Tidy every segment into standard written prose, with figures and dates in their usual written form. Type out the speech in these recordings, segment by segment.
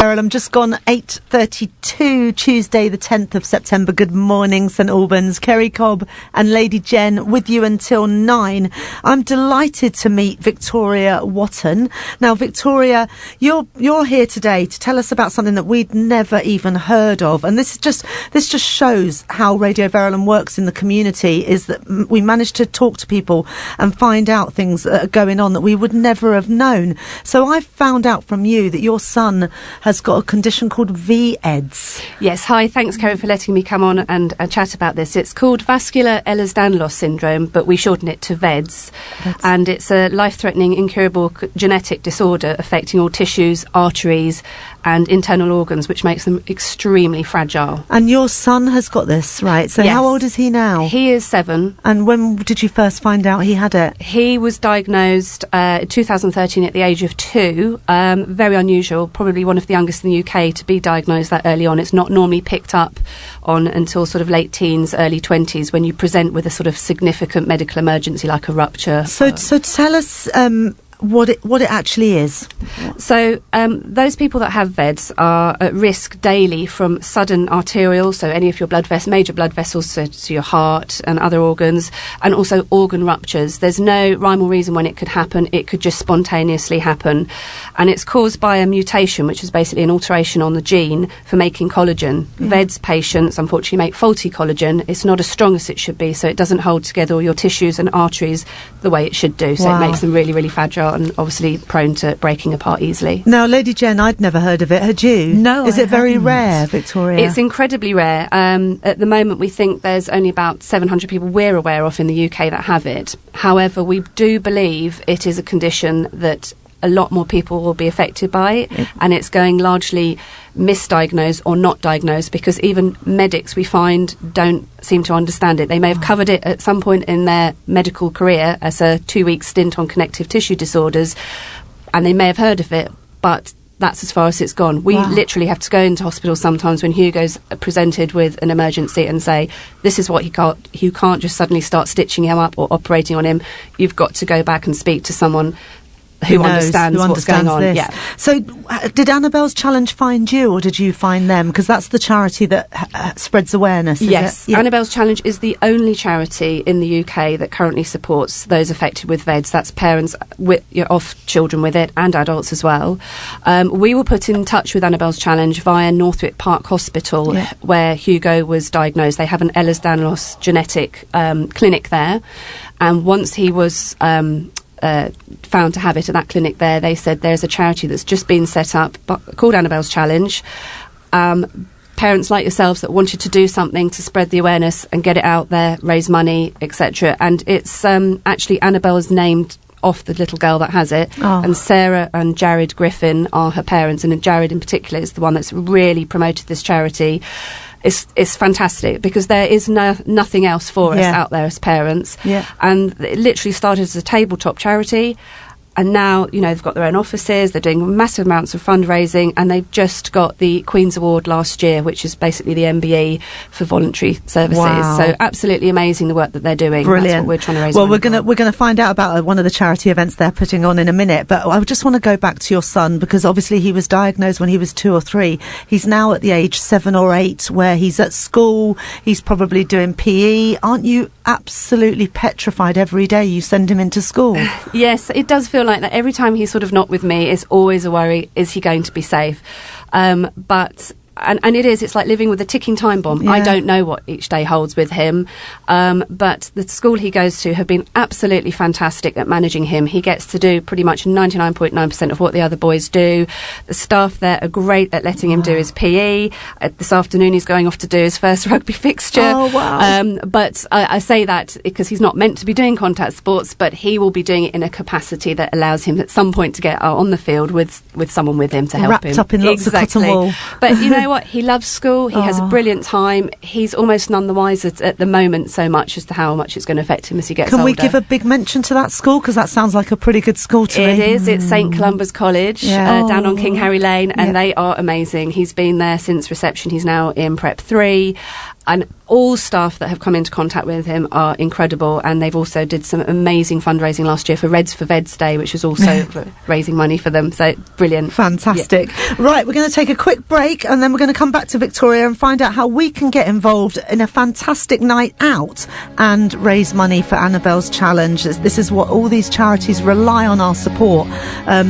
Verulam, just gone 8:32, Tuesday the 10th of September. Good morning, St Albans. Kerry Cobb and Lady Jen with you until 9. I'm delighted to meet Victoria Whatton. Now, Victoria, you're here today to tell us about something that we'd never even heard of, and this just shows how Radio Verulam works in the community. Is that we managed to talk to people and find out things that are going on that we would never have known. So I found out from you that your son has got a condition called VEDS. Yes, hi, thanks Kerry for letting me come on and chat about this. It's called Vascular Ehlers-Danlos syndrome, but we shorten it to VEDS. And it's a life-threatening, incurable genetic disorder affecting all tissues, arteries and internal organs, which makes them extremely fragile. And your son has got this, right? So yes. How old is he now? He is 7. And when did you first find out he had it? He was diagnosed in 2013 at the age of 2. Very unusual, probably one of the youngest in the UK to be diagnosed that early on. It's not normally picked up on until sort of late teens, early 20s, when you present with a sort of significant medical emergency like a rupture. So tell us what it actually is. So those people that have VEDS are at risk daily from sudden arterial, so any of your major blood vessels, so to your heart and other organs, and also organ ruptures. There's no rhyme or reason when it could happen. It could just spontaneously happen. And it's caused by a mutation, which is basically an alteration on the gene for making collagen. Yeah. VEDS patients, unfortunately, make faulty collagen. It's not as strong as it should be, so it doesn't hold together all your tissues and arteries the way it should do. So It makes them really, really fragile and obviously prone to breaking apart easily. Now, Lady Jen, I'd never heard of it. Had you? No. Is it very rare, Victoria? It's incredibly rare. At the moment, we think there's only about 700 people we're aware of in the UK that have it. However, we do believe it is a condition that a lot more people will be affected by, and it's going largely misdiagnosed or not diagnosed, because even medics, we find, don't seem to understand it. They may have covered it at some point in their medical career as a 2-week stint on connective tissue disorders, and they may have heard of it, but that's as far as it's gone. We literally have to go into hospital sometimes when Hugo's presented with an emergency and say, this is what he got. You can't just suddenly start stitching him up or operating on him. You've got to go back and speak to someone who understands what's going on. This. Yeah. So did Annabelles Challenge find you, or did you find them? Because that's the charity that spreads awareness, is yes. it? Yeah. Annabelles Challenge is the only charity in the UK that currently supports those affected with VEDS. That's parents of children with it and adults as well. We were put in touch with Annabelles Challenge via Northwick Park Hospital, where Hugo was diagnosed. They have an Ehlers-Danlos genetic clinic there, and once he was found to have it at that clinic there, they said there's a charity that's just been set up called Annabelles Challenge. Parents like yourselves that wanted to do something to spread the awareness and get it out there, raise money, etc. And it's actually Annabelle's named off the little girl that has it, and Sarah and Jared Griffin are her parents, and Jared in particular is the one that's really promoted this charity. It's fantastic, because there is nothing else for us out there as parents. Yeah. And it literally started as a tabletop charity, and now, they've got their own offices, they're doing massive amounts of fundraising, and they've just got the Queen's Award last year, which is basically the MBE for voluntary services. Wow. So absolutely amazing, the work that they're doing. Brilliant. That's what we're trying to raise. Well, we're going to find out about one of the charity events they're putting on in a minute, but I just want to go back to your son, because obviously he was diagnosed when he was 2 or 3. He's now at the age 7 or 8, where he's at school, he's probably doing PE. Aren't you absolutely petrified every day you send him into school? Yes, it does feel like that. Every time he's sort of not with me, it's always a worry, is he going to be safe? And it's like living with a ticking time bomb. I don't know what each day holds with him, but the school he goes to have been absolutely fantastic at managing him. He gets to do pretty much 99.9% of what the other boys do. The staff there are great at letting him do his PE. This afternoon he's going off to do his first rugby fixture. Oh, wow. But I say that because he's not meant to be doing contact sports, but he will be doing it in a capacity that allows him at some point to get on the field with someone with him to help him. Wrapped up in lots of cotton wool. But you know what? He loves school. He has a brilliant time. He's almost none the wiser at the moment so much as to how much it's going to affect him as he gets older. Can we give a big mention to that school? Because that sounds like a pretty good school to me. It is. It's St Columba's College down on King Harry Lane, and they are amazing. He's been there since reception. He's now in Prep 3. And all staff that have come into contact with him are incredible, and they've also did some amazing fundraising last year for Reds for Veds Day, which was also raising money for them. So brilliant. Fantastic. Yeah. Right, we're going to take a quick break, and then we're going to come back to Victoria and find out how we can get involved in a fantastic night out and raise money for Annabelles Challenge. This is what all these charities rely on our support.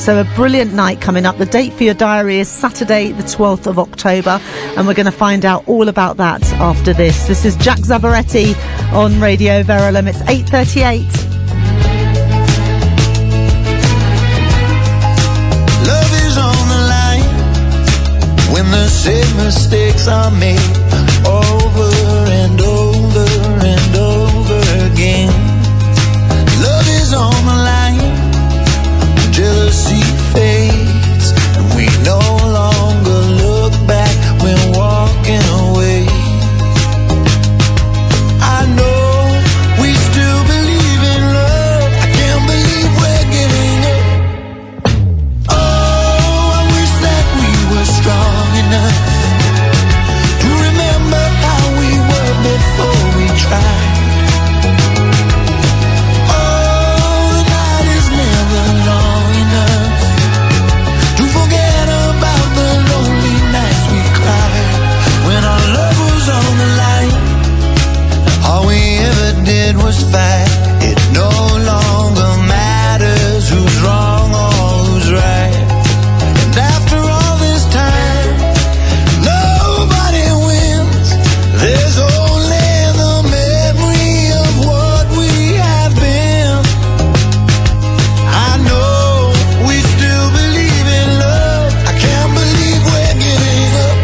So a brilliant night coming up. The date for your diary is Saturday the 12th of October, and we're going to find out all about that after this. This is Jack Zavaretti on Radio Verulam. It's 8:38. Love is on the line when the same mistakes are made over and over and over again. Love is on the line when jealousy fades and we no longer look back when walking away. I know we still believe in love. I can't believe we're giving up. Oh, I wish that we were strong enough to remember how we were before we tried. Oh, the night is never long enough to forget about the lonely nights we cried when our love was on the line. All we ever did was fight. It no longer matters who's wrong or who's right. And after all this time, nobody wins. There's only the memory of what we have been. I know we still believe in love. I can't believe we're giving up.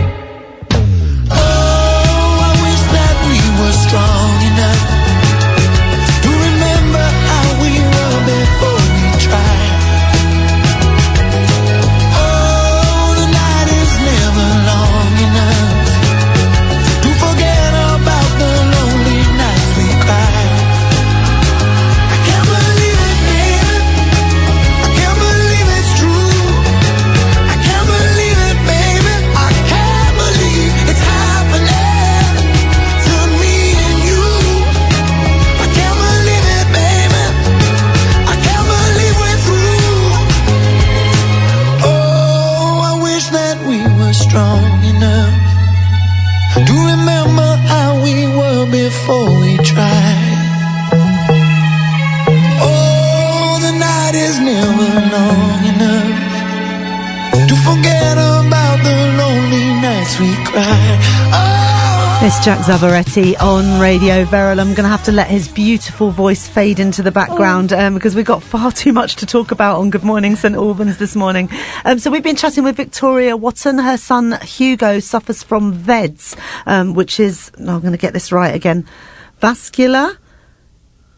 Oh, I wish that we were strong enough to remember how we were before we tried. Oh, the night is never long enough to forget about the lonely nights we cried. I can't believe it, baby. I can't believe it's true. I can't believe it, baby. I can't believe it's happening to me and you. I can't believe it, baby. I can't believe we're through. Oh, I wish that we were strong enough to remember how we were before we tried. Oh, the night is never long enough to forget about the lonely nights we cried. Oh, It's Jack Zavaretti on Radio Verulam. I'm going to have to let his beautiful voice fade into the background because we've got far too much to talk about on Good Morning St Albans this morning. So we've been chatting with Victoria Whatton. Her son Hugo suffers from VEDS, which is, I'm going to get this right again, Vascular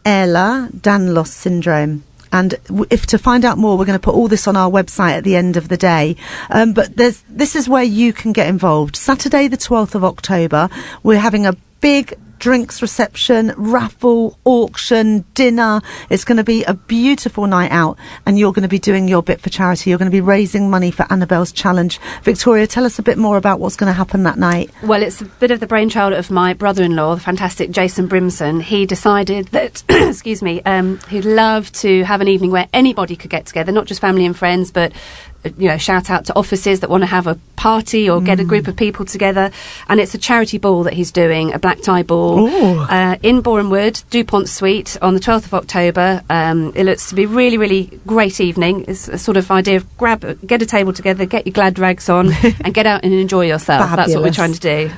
Ehlers-Danlos syndrome. And if to find out more, we're going to put all this on our website at the end of the day. But this is where you can get involved. Saturday, the 12th of October, we're having a big drinks reception, raffle, auction, dinner. It's going to be a beautiful night out, and you're going to be doing your bit for charity. You're going to be raising money for Annabelles Challenge. Victoria, tell us a bit more about what's going to happen that night. Well, it's a bit of the brainchild of my brother-in-law, the fantastic Jason Brimson. He decided that, excuse me, he'd love to have an evening where anybody could get together, not just family and friends, but shout out to offices that want to have a party or get a group of people together. And it's a charity ball that he's doing, a black tie ball, in Borehamwood, DuPont Suite on the 12th of October. It looks to be really, really great evening. It's a sort of idea of get a table together, get your glad rags on and get out and enjoy yourself. Fabulous. That's what we're trying to do.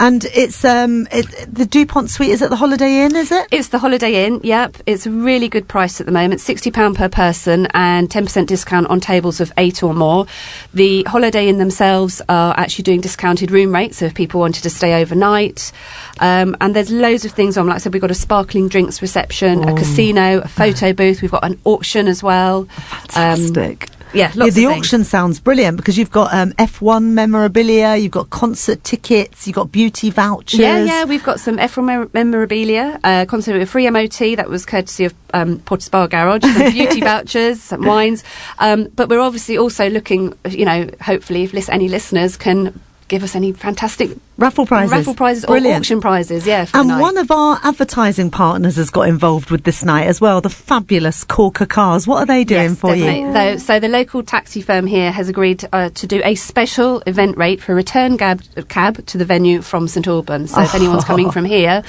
And it's the DuPont Suite, is it the Holiday Inn, is it? It's the Holiday Inn, yep. It's a really good price at the moment, £60 per person and 10% discount on tables of 8 or more. The Holiday Inn themselves are actually doing discounted room rates, so if people wanted to stay overnight. And there's loads of things on. Like I said, we've got a sparkling drinks reception, a casino, a photo booth. We've got an auction as well. Fantastic. Yeah, the auction sounds brilliant because you've got F1 memorabilia, you've got concert tickets, you've got beauty vouchers. Yeah, we've got some F1 memorabilia, concert with a free MOT that was courtesy of Potter's Bar Garage, some beauty vouchers, some wines. But we're obviously also looking, hopefully if any listeners can give us any fantastic Raffle prizes. Brilliant. Or auction prizes, yeah. For the night. One of our advertising partners has got involved with this night as well, the fabulous Corker Cars. What are they doing for you? So the local taxi firm here has agreed to do a special event rate for a return cab to the venue from St Albans. So if anyone's coming from here,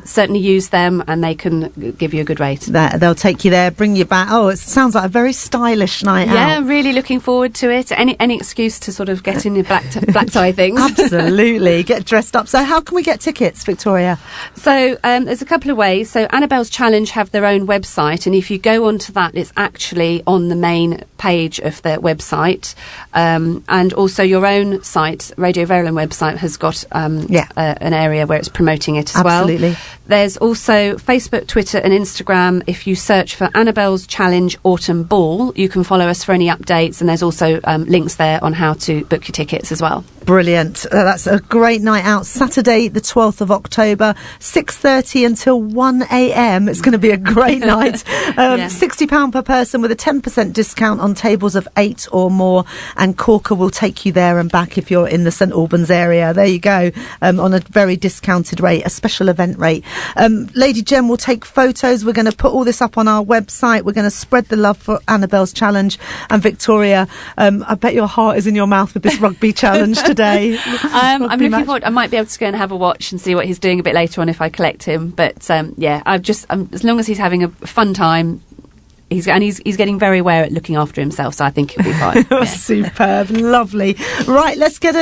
certainly use them and they can give you a good rate. They'll take you there, bring you back. Oh, it sounds like a very stylish night out. Yeah, really looking forward to it. Any excuse to sort of get in your black tie things. Absolutely. Get dressed up. So how can we get tickets, Victoria? So there's a couple of ways. So Annabelles Challenge have their own website, and if you go onto that, it's actually on the main page of their website. And also your own site, Radio Verulam website, has got an area where it's promoting it as well. Absolutely. There's also Facebook, Twitter and Instagram. If you search for Annabelles Challenge Autumn Ball, you can follow us for any updates, and there's also links there on how to book your tickets as well. Brilliant. That's a great night out. Saturday, the 12th of October, 6:30 until 1 a.m. It's going to be a great night. £60 per person with a 10% discount on tables of 8 or more. And Corker will take you there and back if you're in the St Albans area. There you go. On a very discounted rate, a special event rate. Lady Jen will take photos. We're going to put all this up on our website. We're going to spread the love for Annabelles Challenge. And Victoria, I bet your heart is in your mouth with this rugby challenge today. I'm looking forward. I might be able to go and have a watch and see what he's doing a bit later on if I collect him. But as long as he's having a fun time, he's getting very aware at looking after himself. So I think he'll be fine. Superb, lovely. Right, let's get